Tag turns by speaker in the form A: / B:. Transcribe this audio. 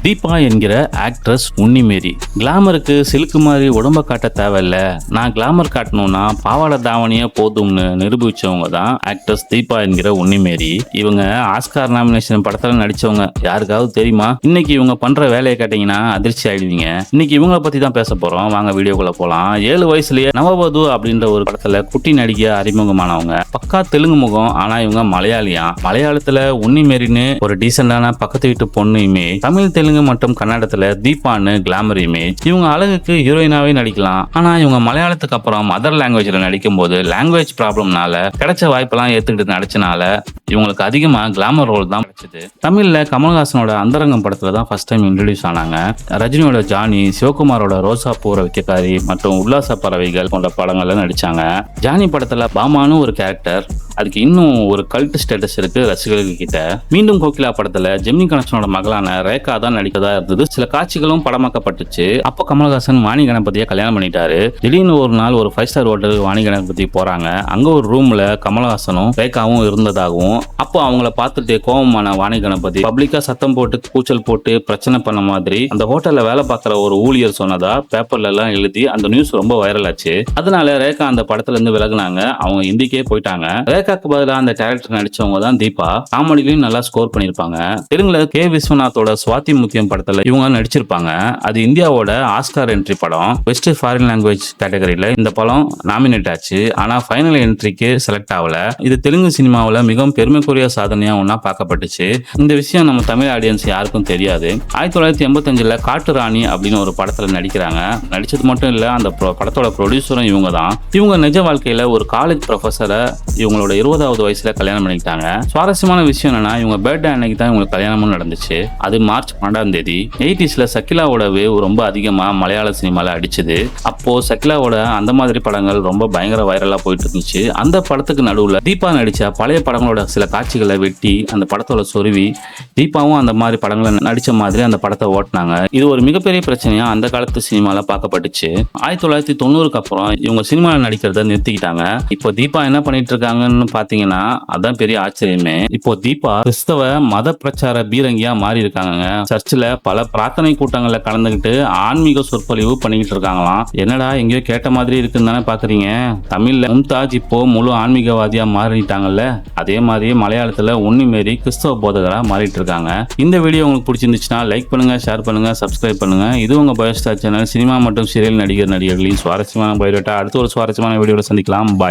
A: தீபா என்கிற ஆக்ட்ரஸ் உன்னிமேரி கிளாமருக்கு சிலுக்கு மாதிரி உடம்ப காட்ட தேவையில்ல, நான் கிளாமர் காட்டணும்னா பாவாடை தாவணியே போதும்னு நிரூபிச்சவங்க தான் ஆக்ட்ரஸ் தீபா என்கிற உன்னிமேரி. இவங்க ஆஸ்கார் நாமினேஷன் படத்துல நடிச்சவங்க. யாருக்காவது தெரியுமா? இன்னைக்கு இவங்க பண்ற வேலையை கேட்டீங்கன்னா அதிர்ச்சி ஆயிடுவீங்க. இன்னைக்கு இவங்களை பத்தி தான் பேச போறோம். வாங்க வீடியோக்குள்ள போலாம். 7 வயசுலயே நவவது அப்படின்ற ஒரு படத்துல குட்டி நடிகை அறிமுகமானவங்க. பக்கா தெலுங்கு முகம், ஆனா இவங்க மலையாளியா. மலையாளத்துல உன்னிமேரின்னு ஒரு டீசென்டான பக்கத்து வீட்டு பொண்ணு இமேஜ், தமிழ் தெலுங்கு மற்றும் கன்னடத்துல தீபான்னு கிளாமர் இமேஜ். இவங்க அழகுக்கு ஹீரோயினாவே நடிக்கலாம். ஆனா இவங்க மலையாளத்துக்கு அப்புறம் அதர் லாங்குவேஜ்ல நடிக்கும் போது லாங்குவேஜ் ப்ராப்ளம்னால கிடைச்ச வாய்ப்பெல்லாம் ஏத்துக்கிட்டு நடிச்சனால இவங்களுக்கு அதிகமா கிளாமர் ரோல் தான் கிடைச்சது. தமிழ்ல கமல்ஹாசனோட அந்தரங்கம் படத்துல தான் ஃபர்ஸ்ட் டைம் இன்ட்ரோடியூஸ் ஆனாங்க. ரஜினியோட ஜானி, சிவகுமாரோட ரோசா பூர விக்கக்காரி மற்றும் உல்லாச பறவைகள் போன்ற படங்கள்ல நடிச்சாங்க. ஜானி படத்துல பாமானு ஒரு கேரக்டர், அதுக்கு இன்னும் ஒரு கல்ட் ஸ்டேட்டஸ் இருக்கு ரசிகர்கள் கிட்ட. மீண்டும் கோகிலா படத்துல ஜெமினி கணேசனோட மகளான ரேகா தான் நடிக்கதா இருந்தது. சில காட்சிகளும் படமாக்கப்பட்டுச்சு. அப்போ கமல்ஹாசன் வாணி கணபதியை கல்யாணம் பண்ணிட்டாரு. திடீர்னு ஒரு நாள் ஒரு 5 ஸ்டார் ஹோட்டலுக்கு வாணி கணபதி போறாங்க. அங்க ஒரு ரூம்ல கமல்ஹாசனும் ரேகாவும் இருந்ததாகவும், அப்போ அவங்கள பார்த்துட்டு கோபமான வாணி கணபதி பப்ளிக்கா சத்தம் போட்டு கூச்சல் போட்டு பிரச்சனை பண்ண மாதிரி அந்த ஹோட்டல்ல வேலை பார்க்குற ஒரு ஊழியர் சொன்னதா பேப்பர்ல எல்லாம் எழுதி அந்த நியூஸ் ரொம்ப வைரல் ஆச்சு. அதனால ரேகா அந்த படத்துல இருந்து விலகுனாங்க. அவங்க இந்திக்கே போயிட்டாங்க. ரேகாக்கு பதிலாக அந்த கேரக்டர் நடிச்சவங்க தான் தீபா. காமெடிலையும் நல்லா ஸ்கோர் பண்ணிருப்பாங்க. தெலுங்குல கே விஸ்வநாத்தோட சுவாதி முக்கியம் படத்துல இவங்க நடிச்சிருப்பாங்க. அது இந்தியாவோட ஆஸ்கார் என்ட்ரி படம். பெஸ்ட் ஃபாரின் லாங்குவேஜ் கேட்டகரியில இந்த படம் நாமினேட் ஆச்சு. ஆனா ஃபைனல் என்ட்ரிக்கு செலக்ட் ஆகல. இது தெலுங்கு சினிமாவில் மிகவும் பெருமைக்குரிய சாதனையா ஒன்னா பார்க்கப்பட்டுச்சு. இந்த விஷயம் நம்ம தமிழ் ஆடியன்ஸ் யாருக்கும் தெரியாது. 1985 காட்டு ராணி அப்படின்னு ஒரு படத்துல நடிக்கிறாங்க. நடிச்சது மட்டும் இல்ல, அந்த படத்தோட ப்ரொடியூசரும் இவங்க தான். இவங்க நிஜ வாழ்க்கையில ஒரு காலேஜ் ப்ரொஃபஸரை இவங்களோட 20வது வயசுல கல்யாணம் பண்ணிக்கிட்டாங்க. சுவாரஸ்யமான விஷயம் என்னன்னா, இவங்க பர்த்டே அன்னைக்கு தான் இவங்களுக்கு கல்யாணமும் நடந்துச்சு. அது மார்ச் 12ஆம் தேதி. 80ஸ்ல சக்கிலாவோட வேவ் ரொம்ப அதிகமா மலையாள சினிமால அடிச்சது. அப்போ சக்கிலாவோட அந்த மாதிரி படங்கள் ரொம்ப பயங்கர வைரலா போயிட்டு இருந்துச்சு. அந்த படத்துக்கு நடுவுல தீபா நடிச்ச பழைய படங்களோட சில காட்சிகளை வெட்டி அந்த படத்தோட சொருவி தீபாவும் அந்த மாதிரி படங்களை நடிச்ச மாதிரி அந்த படத்தை ஓட்டினாங்க. இது ஒரு மிகப்பெரிய பிரச்சனையா அந்த காலத்து சினிமால பார்க்கப்பட்டுச்சு. 1990க்கு அப்புறம் இவங்க சினிமால நடிக்கிறத நிறுத்திக்கிட்டாங்க. இப்போ தீபா என்ன பண்ணிட்டு இருக்காங்கன்னு பாத்தீங்கன்னா அதான் பெரிய ஆச்சரியமே. இப்போ தீபா கிறிஸ்தவ மத பிரச்சார பீரங்கியா மாறி இருக்காங்க. சர்ச்சில் பல பிரார்த்தனை கூட்டங்கள்ல கலந்துகிட்டு ஆன்மீக சொற்பொழிவு பண்ணிக்கிட்டு இருக்காங்களாம். என்னடா எங்கேயோ கேட்ட மாதிரி இருக்குன்னு தானே பாக்குறீங்க. தமிழ்ல மும்தாஜ் இப்போ முழு ஆன்மீகவாதியா மாறிட்டாங்கல்ல, அதே மாதிரி மலையாளத்துல உன்னிமேரி கிறிஸ்தவ போதகரா மாறிட்டு இருக்காங்க. இந்த வீடியோ உங்களுக்கு பிடிச்சிருந்துச்சுன்னா லைக் பண்ணுங்க, ஷேர் பண்ணுங்க, சப்ஸ்கிரைப் பண்ணுங்க. இது உங்க பயோஸ்டார் சேனல். சினிமா மற்றும் சீரியல் நடிகர்களின் சுவாரஸ்யமான பயோடேட்டா. அடுத்த ஒரு சுவாரஸ்யமான வீடியோல சந்திக்கலாம். பாய்.